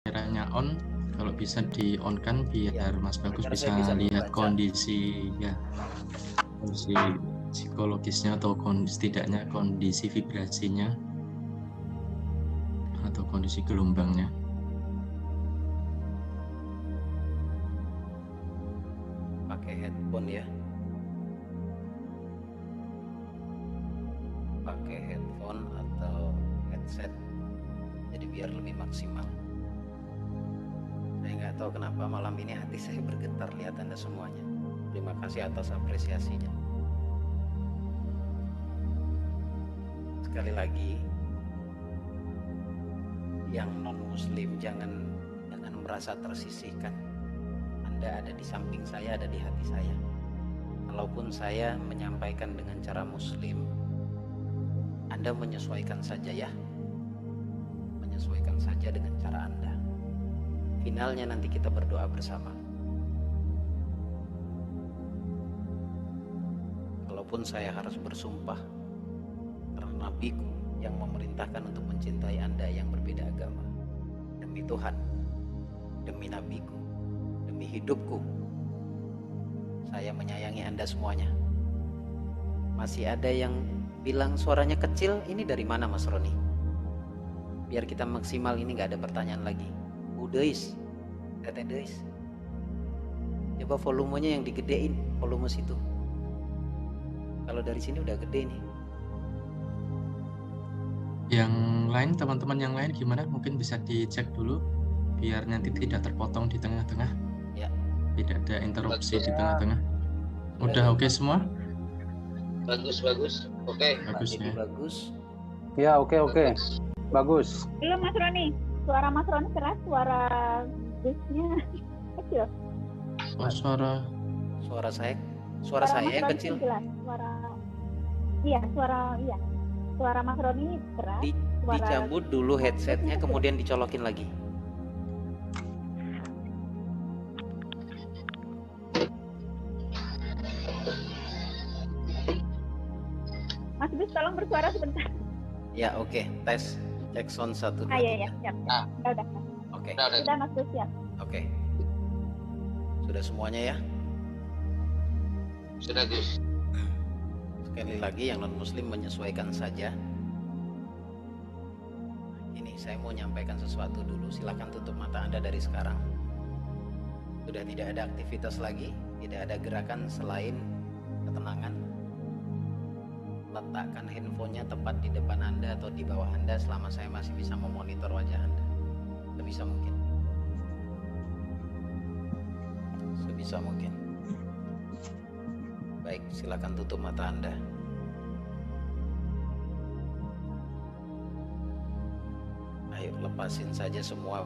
kameranya on, kalau bisa di on kan biar Ya, Mas Bagus agar bisa saya bisa lihat membaca. kondisi psikologisnya atau setidaknya kondisi vibrasinya atau kondisi gelombangnya. Pakai headphone ya. Pakai headphone atau headset. Jadi biar lebih maksimal. Saya nggak tahu kenapa malam ini hati saya bergetar lihat Anda semuanya. Terima kasih atas apresiasinya. Sekali lagi, yang non-muslim jangan merasa tersisihkan. Anda ada di samping saya, ada di hati saya. Kalaupun saya menyampaikan dengan cara muslim, Anda menyesuaikan saja ya. Menyesuaikan saja dengan cara Anda. Finalnya nanti kita berdoa bersama. Kalaupun saya harus bersumpah karena Nabiku yang memerintahkan untuk mencintai Anda yang berbeda agama, demi Tuhan, demi Nabiku, demi hidupku, saya menyayangi Anda semuanya. Masih ada yang bilang suaranya kecil, ini dari mana Mas Roni? Biar kita maksimal, ini gak ada pertanyaan lagi. Udeis, Tete Deis, coba volumenya yang digedein, volume situ. Kalau dari sini udah gede nih. Yang lain, teman-teman yang lain gimana? Mungkin bisa dicek dulu biar nanti tidak terpotong di tengah-tengah. Ya. Tidak ada interupsi di tengah-tengah. Udah oke semua? Bagus. Oke. Bagus ya. Bagus. Ya, oke. Bagus. Belum Mas Roni. Suara Mas Roni keras, suara Gusnya kecil. Oh, suara saya Mas yang Roni kecil. Jelas. Suara Mas Roni keras. Dicabut dulu headsetnya, kemudian dicolokin lagi. Mas Gus tolong bersuara sebentar. Ya, oke. Tes. Cek sound 1 2 3. Iya, siap. Udah. Oke. Sudah Mas Gus siap. Oke. Sudah semuanya ya? Sudah Gus. Sekali lagi, yang non-muslim menyesuaikan saja. Ini saya mau nyampaikan sesuatu dulu. Silakan tutup mata Anda dari sekarang. Sudah tidak ada aktivitas lagi, tidak ada gerakan selain ketenangan. Letakkan handphonenya tepat di depan Anda atau di bawah Anda selama saya masih bisa memonitor wajah Anda. Sebisa mungkin. Baik, silakan tutup mata Anda. Ayo lepasin saja semua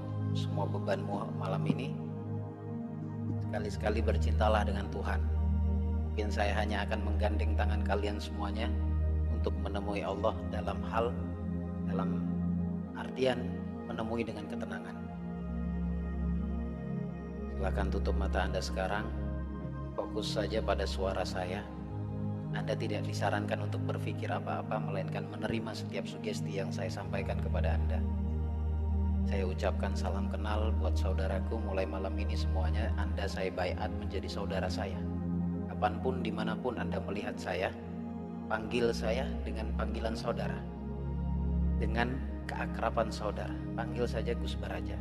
bebanmu malam ini. Sekali-sekali bercintalah dengan Tuhan. Mungkin saya hanya akan menggandeng tangan kalian semuanya untuk menemui Allah dalam artian menemui dengan ketenangan. Silakan tutup mata Anda sekarang. Fokus saja pada suara saya. Anda tidak disarankan untuk berpikir apa-apa, melainkan menerima setiap sugesti yang saya sampaikan kepada Anda. Saya ucapkan salam kenal buat saudaraku. Mulai malam ini semuanya saya baiat menjadi saudara saya. Kapanpun, dimanapun Anda melihat saya, panggil saya dengan panggilan saudara, dengan keakraban saudara. Panggil saja Gus Baraja.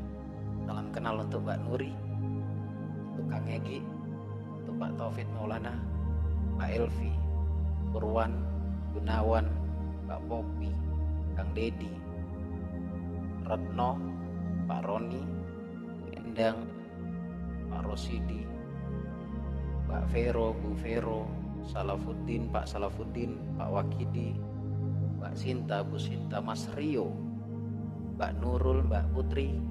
Salam kenal untuk Mbak Nuri, untuk Kang Egi, untuk Pak Taufik Maulana, Pak Elvi, Purwan, Gunawan, Pak Popi, Kang Dedi, Retno, Pak Roni, Endang, Pak Rosidi, Pak Vero, Bu Vero, Salafuddin, Pak Salafuddin, Pak Wakidi, Mbak Sinta, Bu Sinta, Mas Rio, Mbak Nurul, Mbak Putri,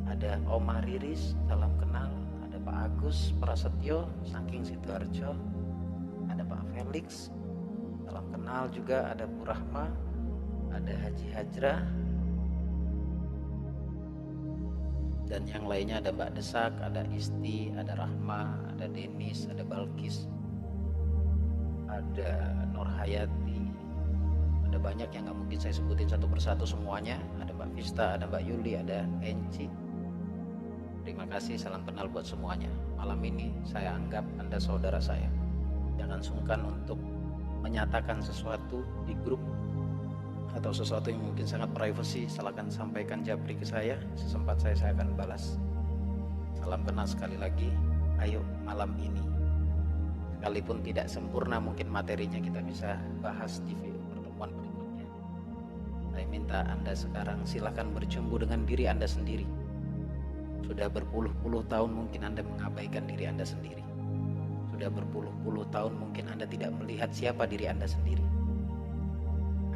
ada Omar Riris, salam kenal, ada Pak Agus Prasetyo, saking Sidoarjo, ada Pak Felix, salam kenal juga, ada Bu Rahma, ada Haji Hajra, dan yang lainnya ada Mbak Desak, ada Isti, ada Rahma, ada Denis, ada Balkis, ada Nur Hayati, ada banyak yang gak mungkin saya sebutin satu persatu semuanya. Ada Mbak Vista, ada Mbak Yuli, ada Enci, kasih, salam kenal buat semuanya. Malam ini saya anggap Anda saudara saya. Jangan sungkan untuk menyatakan sesuatu di grup atau sesuatu yang mungkin sangat privacy, silakan sampaikan japri ke saya. Sesempat saya akan balas. Salam kenal sekali lagi. Ayo malam ini, sekalipun tidak sempurna mungkin materinya, kita bisa bahas di pertemuan berikutnya. Saya minta Anda sekarang silakan bercumbu dengan diri Anda sendiri. Sudah berpuluh-puluh tahun mungkin Anda mengabaikan diri Anda sendiri. Sudah berpuluh-puluh tahun mungkin Anda tidak melihat siapa diri Anda sendiri.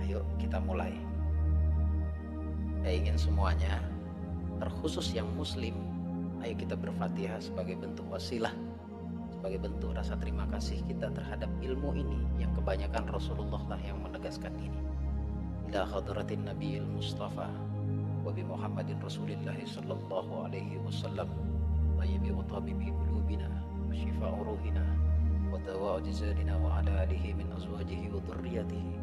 Ayo kita mulai. Saya ingin semuanya, terkhusus yang muslim, ayo kita berfatihah sebagai bentuk wasilah, sebagai bentuk rasa terima kasih kita terhadap ilmu ini yang kebanyakan Rasulullah lah yang menegaskan ini. Ila hadratin Nabiyil Mustafa wa bi Muhammadin Rasulillah sallallahu alaihi wasallam tayyibi wa tabibi qulubina wa shifa'u ruhina wa dawa'u jazalina wa ala alihi min azwajihi wa dhurriyyatihi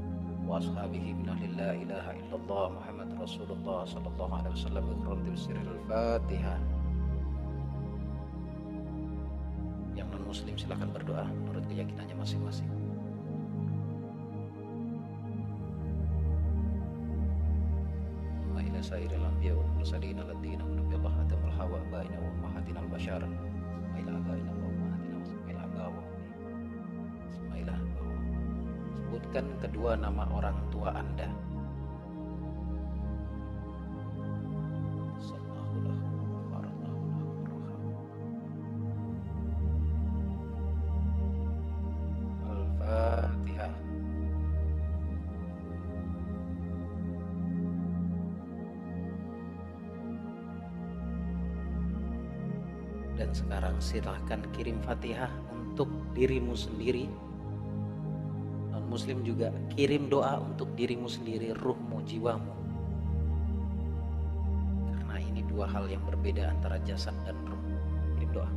wa ashabihi min ahli la ilaha illallah Muhammad Rasulullah sallallahu alaihi wasallam bi qurratil sirril Fatihah. Yang non muslim silakan berdoa menurut keyakinannya masing-masing. Wa ila sairil anbiya wal mursalin alladziina nabiy Allah atamul hawa baina wa ummahatina al bashar wa ila abaina wa ummahatina wa ila abawa Ismail. Sebutkan kedua nama orang tua Anda. Al-Fatihah. Dan sekarang silahkan kirim Fatihah untuk dirimu sendiri. Non muslim juga kirim doa untuk dirimu sendiri, ruhmu, jiwamu. Karena ini dua hal yang berbeda antara jasad dan ruh. Kirim doa.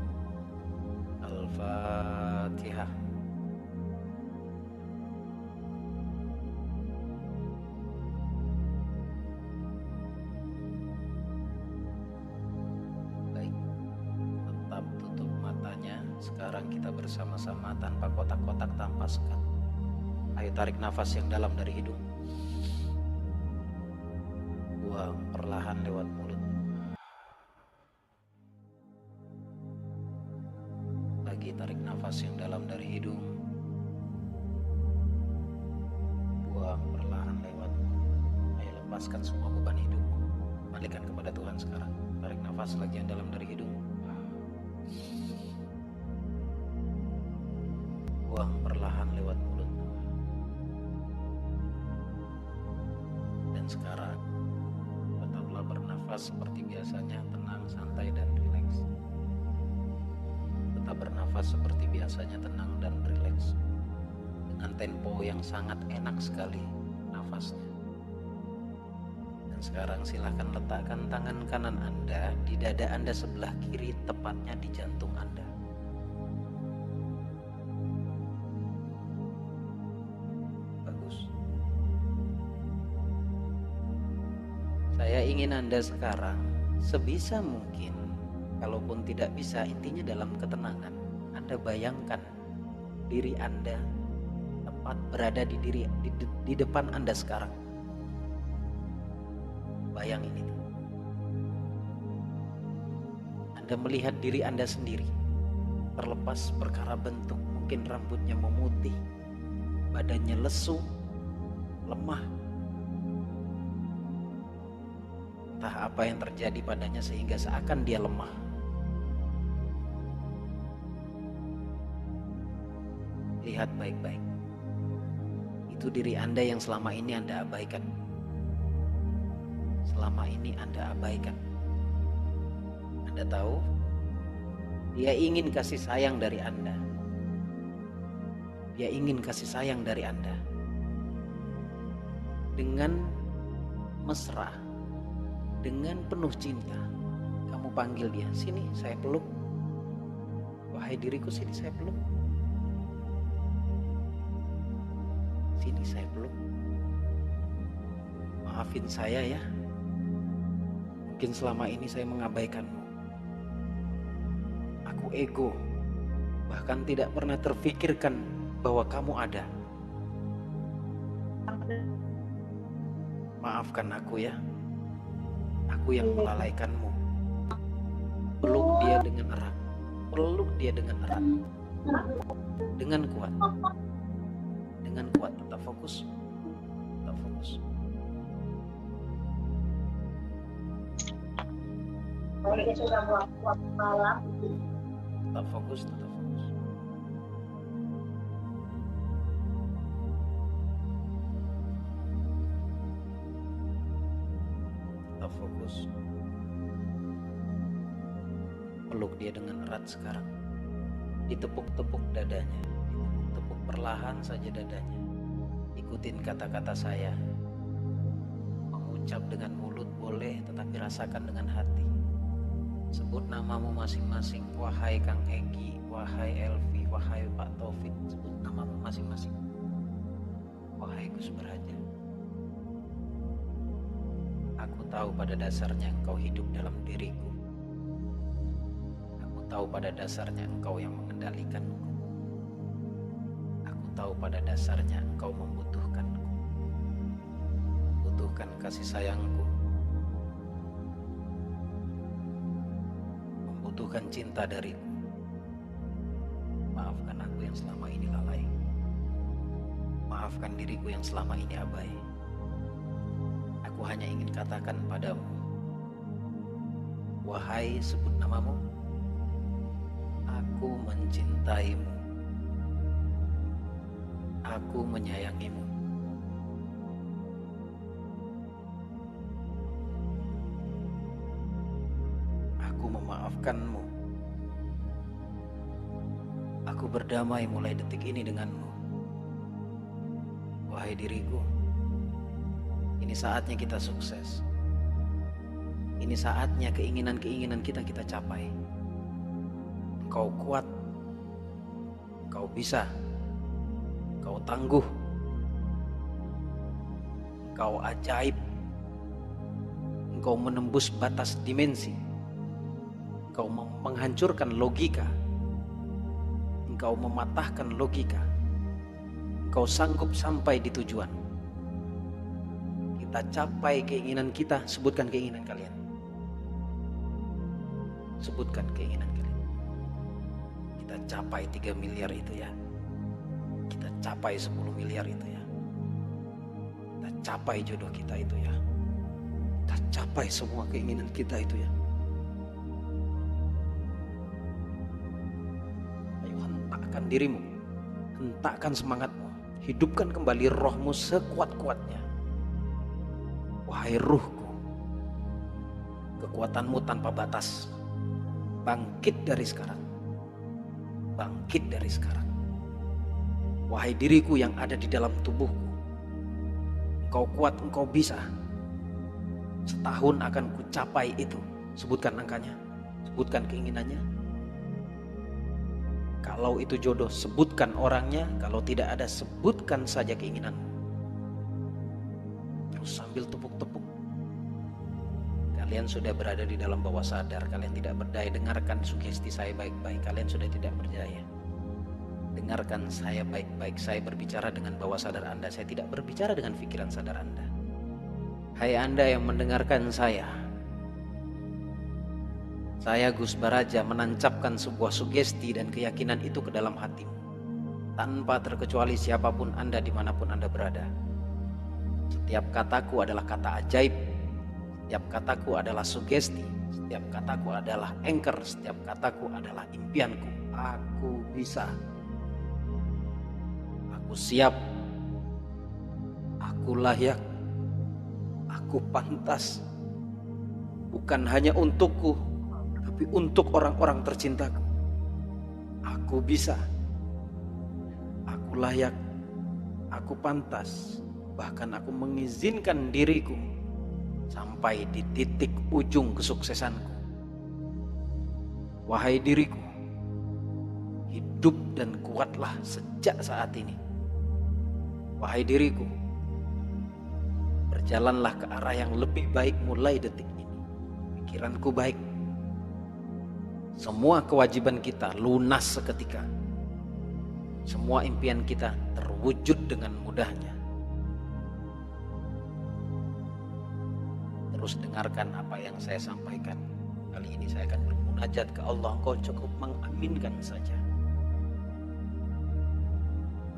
Al-Fatihah. Sekarang kita bersama-sama tanpa kotak-kotak, tanpa sekat. Ayo tarik nafas yang dalam dari hidung. Buang perlahan lewat mulut. Lagi tarik nafas yang dalam dari hidung. Buang perlahan lewat mulut. Ayo lepaskan semua beban hidupmu. Balikkan kepada Tuhan sekarang. Tarik nafas lagi yang dalam dari hidung. Buang perlahan lewat mulut. Dan sekarang tetaplah bernafas seperti biasanya, tenang, santai, dan rileks. Tetap bernafas seperti biasanya, tenang dan rileks. Dengan tempo yang sangat enak sekali nafasnya. Dan sekarang silahkan letakkan tangan kanan Anda di dada Anda sebelah kiri, tepatnya di jantung Anda. Saya ingin Anda sekarang sebisa mungkin, kalaupun tidak bisa, intinya dalam ketenangan, Anda bayangkan diri Anda tepat berada di depan Anda sekarang. Bayangin itu. Anda melihat diri Anda sendiri, terlepas perkara bentuk, mungkin rambutnya memutih, badannya lesu, lemah. Entah apa yang terjadi padanya sehingga seakan dia lemah. Lihat baik-baik. Itu diri Anda yang selama ini Anda abaikan. Selama ini Anda abaikan. Anda tahu, dia ingin kasih sayang dari Anda. Dia ingin kasih sayang dari Anda. Dengan mesra, dengan penuh cinta, kamu panggil dia, sini saya peluk. Wahai diriku, sini saya peluk. Sini saya peluk. Maafin saya ya. Mungkin selama ini saya mengabaikanmu. Aku ego, bahkan tidak pernah terfikirkan bahwa kamu ada. Maafkan aku ya. Aku yang melalaikanmu. Peluk dia dengan erat. Peluk dia dengan erat. Dengan kuat. Dengan kuat. Tetap fokus. Tetap fokus. Tetap fokus. Tetap fokus. Tetap fokus. Peluk dia dengan erat sekarang. Ditepuk-tepuk dadanya. Ditepuk-tepuk perlahan saja dadanya. Ikutin kata-kata saya. Mengucap dengan mulut boleh, tetapi rasakan dengan hati. Sebut namamu masing-masing. Wahai Kang Egi, wahai Elvi, wahai Pak Taufik. Sebut namamu masing-masing. Wahai Gus Baraja. Aku tahu pada dasarnya engkau hidup dalam diriku. Aku tahu pada dasarnya engkau yang mengendalikanku. Aku tahu pada dasarnya engkau membutuhkanku. Butuhkan kasih sayangku. Membutuhkan cinta dariku. Maafkan aku yang selama ini lalai. Maafkan diriku yang selama ini abai. Aku hanya ingin katakan padamu, wahai sebut namamu, aku mencintaimu. Aku menyayangimu. Aku memaafkanmu. Aku berdamai mulai detik ini denganmu. Wahai diriku, ini saatnya kita sukses. Ini saatnya keinginan-keinginan kita capai. Engkau kuat. Engkau bisa. Engkau tangguh. Engkau ajaib. Engkau menembus batas dimensi. Engkau menghancurkan logika. Engkau mematahkan logika. Engkau sanggup sampai di tujuan. Kita capai keinginan kita. Sebutkan keinginan kalian. Sebutkan keinginan kalian. Kita capai 3 miliar itu ya. Kita capai 10 miliar itu ya. Kita capai jodoh kita itu ya. Kita capai semua keinginan kita itu ya. Ayo hentakkan dirimu. Hentakkan semangatmu. Hidupkan kembali rohmu sekuat-kuatnya. Wahai ruhku, kekuatanmu tanpa batas. Bangkit dari sekarang. Bangkit dari sekarang. Wahai diriku yang ada di dalam tubuhku. Engkau kuat, engkau bisa. Setahun akan kucapai itu. Sebutkan angkanya. Sebutkan keinginannya. Kalau itu jodoh, sebutkan orangnya. Kalau tidak ada, sebutkan saja keinginanmu. Terus sambil tepuk-tepuk. Kalian sudah berada di dalam bawah sadar. Kalian tidak berdaya. Dengarkan sugesti saya baik-baik. Kalian sudah tidak berdaya. Dengarkan saya baik-baik. Saya berbicara dengan bawah sadar Anda. Saya tidak berbicara dengan pikiran sadar Anda. Hai Anda yang mendengarkan saya. Saya Gus Baraja menancapkan sebuah sugesti dan keyakinan itu ke dalam hatimu. Tanpa terkecuali siapapun Anda dimanapun Anda berada. Setiap kataku adalah kata ajaib. Setiap kataku adalah sugesti. Setiap kataku adalah anchor. Setiap kataku adalah impianku. Aku bisa. Aku siap. Aku layak. Aku pantas. Bukan hanya untukku, tapi untuk orang-orang tercintaku. Aku bisa. Aku layak. Aku pantas. Bahkan aku mengizinkan diriku sampai di titik ujung kesuksesanku. Wahai diriku, hidup dan kuatlah sejak saat ini. Wahai diriku, berjalanlah ke arah yang lebih baik mulai detik ini. Pikiranku baik, Semua kewajiban kita lunas seketika. Semua impian kita terwujud dengan mudahnya. Terus dengarkan apa yang saya sampaikan. Kali ini saya akan bermunajat ke Allah. Engkau cukup mengaminkan saja.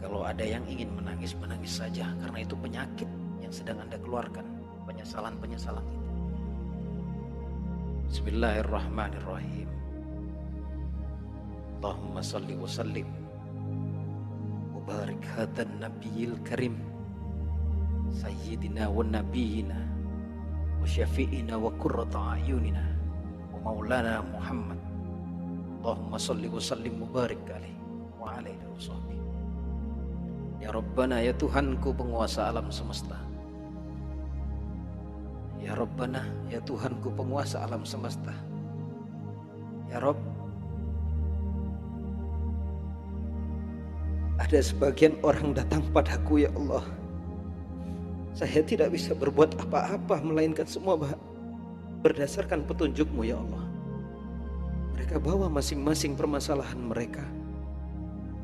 Kalau ada yang ingin menangis, menangis saja. Karena itu penyakit yang sedang Anda keluarkan. Penyesalan-penyesalan itu. Bismillahirrahmanirrahim. Allahumma salli wa sallim. Mubarak hadan nabiyil karim. Sayyidina wa nabiyina. Wa syafi'ina wa qurrata ayunina. Wa maulana Muhammad. Allahumma salli wa sallim mubarak alaihi wa alaihi wa sahbihi. Ya Rabbana, ya Tuhanku penguasa alam semesta. Ya Rabbana, ya Tuhanku penguasa alam semesta. Ya Rabb, ada sebagian orang datang padaku ya Allah. Saya tidak bisa berbuat apa-apa melainkan semua berdasarkan petunjuk-Mu ya Allah. Mereka bawa masing-masing permasalahan mereka.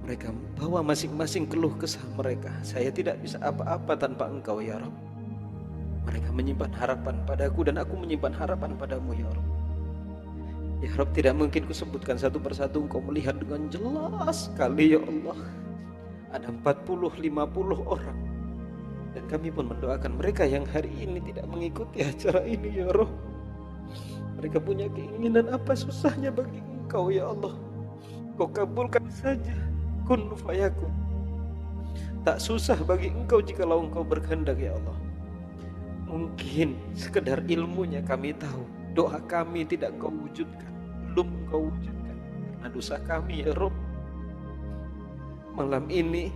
Mereka bawa masing-masing keluh kesah mereka. Saya tidak bisa apa-apa tanpa Engkau ya Rabb. Mereka menyimpan harapan padaku dan aku menyimpan harapan padamu ya Rabb. Ya Rabb, tidak mungkin kusebutkan satu persatu. Engkau melihat dengan jelas sekali ya Allah. Ada 40-50 orang. Dan kami pun mendoakan mereka yang hari ini tidak mengikuti acara ini ya Rabb. Mereka punya keinginan, apa susahnya bagi Engkau ya Allah. Kau kabulkan saja. Kun fayakun. Tak susah bagi Engkau jikalau Engkau berkehendak ya Allah. Mungkin sekedar ilmunya kami tahu doa kami tidak Engkau wujudkan, belum Engkau wujudkan karena dosa kami ya Rabb. Malam ini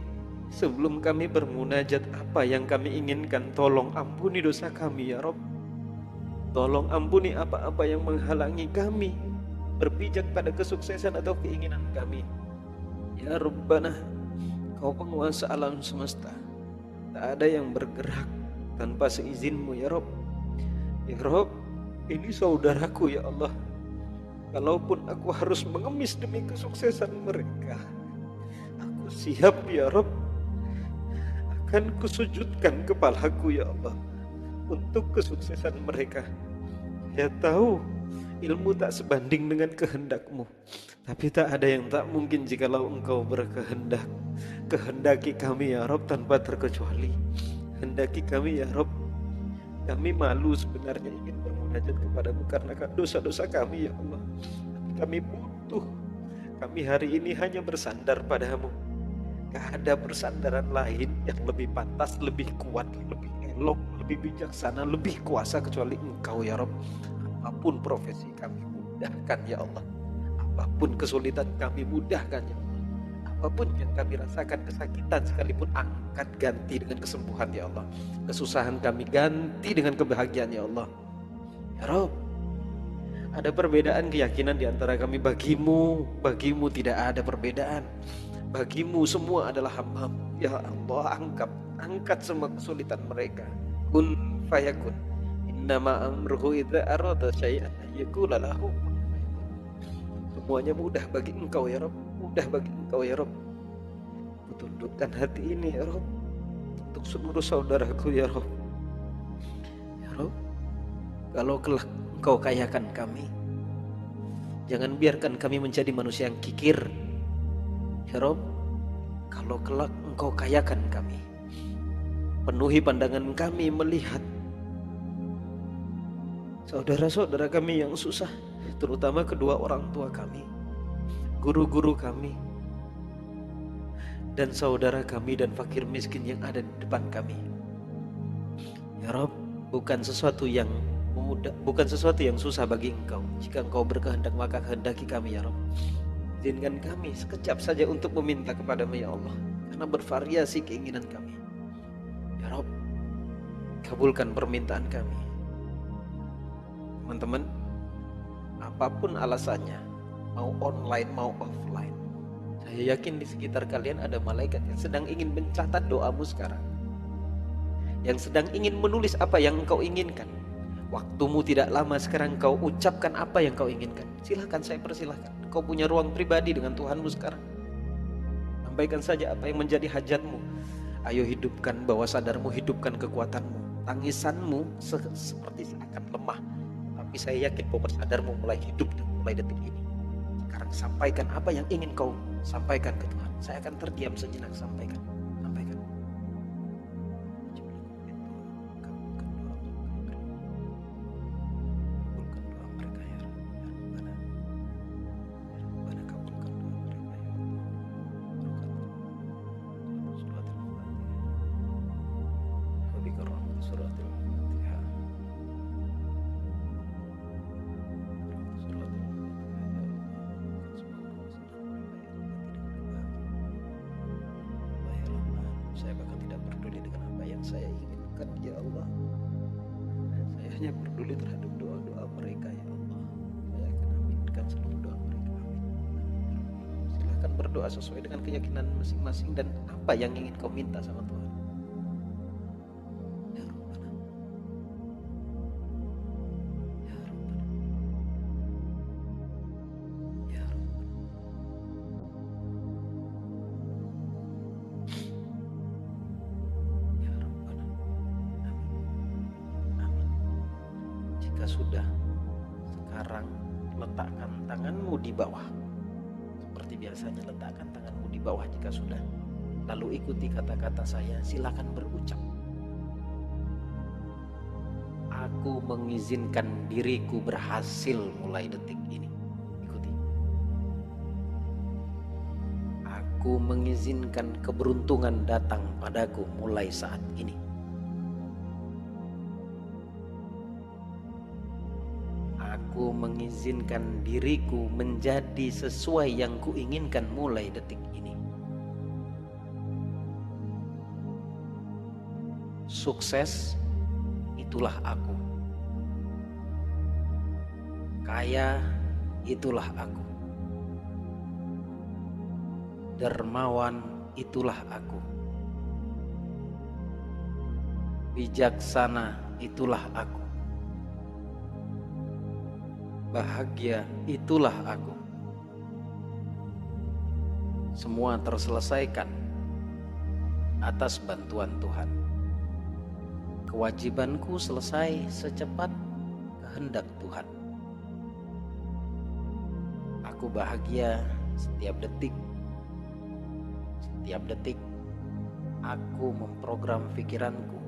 sebelum kami bermunajat, apa yang kami inginkan, tolong ampuni dosa kami ya Rabb. Tolong ampuni apa-apa yang menghalangi kami berpijak pada kesuksesan atau keinginan kami. Ya Rabbana, Kau penguasa alam semesta. Tak ada yang bergerak tanpa seizin-Mu ya Rabb. Ya Rabb, ini saudaraku ya Allah. Kalaupun aku harus mengemis demi kesuksesan mereka, aku siap ya Rabb. Akan kusujudkan kepalaku ya Allah untuk kesuksesan mereka. Ya tahu ilmu tak sebanding dengan kehendak-Mu, tapi tak ada yang tak mungkin jikalau Engkau berkehendak. Kehendaki kami ya Rabb tanpa terkecuali. Hendaki kami ya Rabb. Kami malu sebenarnya ingin bermunajat kepadamu karena dosa-dosa kami ya Allah. Tapi kami butuh. Kami hari ini hanya bersandar padamu. Gak ada persandaran lain yang lebih pantas, lebih kuat, lebih elok, lebih bijaksana, lebih kuasa kecuali Engkau ya Rabb. Apapun profesi kami mudahkan ya Allah. Apapun kesulitan kami mudahkan ya Allah. Apapun yang kami rasakan kesakitan sekalipun angkat ganti dengan kesembuhan ya Allah. Kesusahan kami ganti dengan kebahagiaan ya Allah. Ya Rabb, ada perbedaan keyakinan di antara kami. Bagimu tidak ada perbedaan. Bagimu semua adalah hamba-Mu. Ya Allah, angkat semua kesulitan mereka. Kun fayakun. Innama amruhu idza arada syai'an yaqula lahu. Semuanya mudah bagi Engkau ya Rabb. Mudah bagi Engkau ya Rabb. Tundukkan hati ini ya Rabb untuk seluruh saudaraku ya Rabb. Ya Rabb, kalau kelak Engkau kayakan kami, jangan biarkan kami menjadi manusia yang kikir. Ya Rabb, kalau kelak Engkau kayakan kami, penuhi pandangan kami melihat saudara-saudara kami yang susah, terutama kedua orang tua kami, guru-guru kami, dan saudara kami dan fakir miskin yang ada di depan kami. Ya Rabb, bukan sesuatu yang mudah, bukan sesuatu yang susah bagi Engkau. Jika Engkau berkehendak, maka kehendaki kami ya Rabb. Izinkan kami sekejap saja untuk meminta kepadamu ya Allah, karena bervariasi keinginan kami. Ya Rabb, kabulkan permintaan kami. Teman-teman, apapun alasannya, mau online mau offline, saya yakin di sekitar kalian ada malaikat yang sedang ingin mencatat doamu sekarang, yang sedang ingin menulis apa yang engkau inginkan. Waktumu tidak lama sekarang, kau ucapkan apa yang kau inginkan. Silahkan, saya persilahkan. Kau punya ruang pribadi dengan Tuhanmu sekarang. Sampaikan saja apa yang menjadi hajatmu. Ayo hidupkan bawah sadarmu, hidupkan kekuatanmu. Tangisanmu seperti akan lemah, tapi saya yakin bawah sadarmu mulai hidup mulai detik ini. Sekarang sampaikan apa yang ingin kau sampaikan ke Tuhan. Saya akan terdiam sejenak, sampaikan. Saya bahkan tidak peduli dengan apa yang saya inginkan, ya Allah. Saya hanya peduli terhadap doa-doa mereka, ya Allah. Saya akan aminkan seluruh doa mereka. Amin. Silakan berdoa sesuai dengan keyakinan masing-masing dan apa yang ingin kau minta sama Tuhan. Ya Rabbana. Ya Rabbana. Ya Rabbana. Ya Rabbana. Amin. Amin. Jika sudah, sekarang letakkan tanganmu di bawah. Seperti biasanya, letakkan tanganmu di bawah jika sudah. Lalu ikuti kata-kata saya, silakan berucap. Aku mengizinkan diriku berhasil mulai detik ini. Ikuti. Aku mengizinkan keberuntungan datang padaku mulai saat ini. Aku mengizinkan diriku menjadi sesuai yang kuinginkan mulai detik ini. Sukses, itulah aku. Kaya, itulah aku. Dermawan, itulah aku. Bijaksana, itulah aku. Bahagia, itulah aku. Semua terselesaikan atas bantuan Tuhan. Kewajibanku selesai secepat kehendak Tuhan. Aku bahagia setiap detik. Setiap detik aku memprogram pikiranku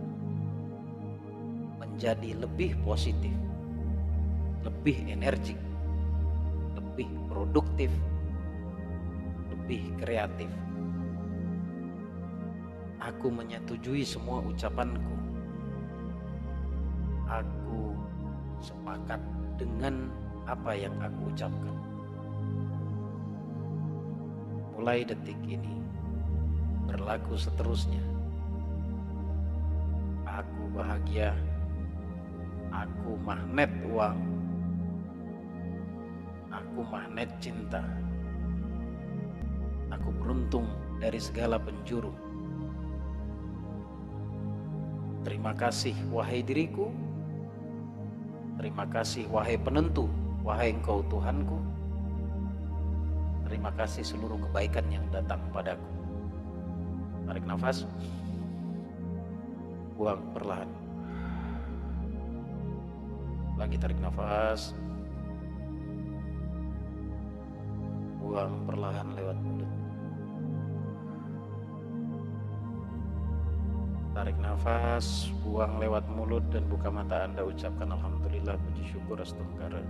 menjadi lebih positif, lebih energik, lebih produktif, lebih kreatif. Aku menyetujui semua ucapanku. Aku sepakat dengan apa yang aku ucapkan. Mulai detik ini, berlaku seterusnya. Aku bahagia. Aku magnet uang. Aku magnet cinta. Aku beruntung dari segala penjuru. Terima kasih wahai diriku. Terima kasih wahai penentu, wahai Engkau Tuhanku. Terima kasih seluruh kebaikan yang datang padaku. Tarik nafas. Buang perlahan. Lagi tarik nafas. Buang perlahan lewat mulut. Tarik nafas, buang lewat mulut dan buka mata Anda, ucapkan alhamdulillah, puji syukur, astagfirullah.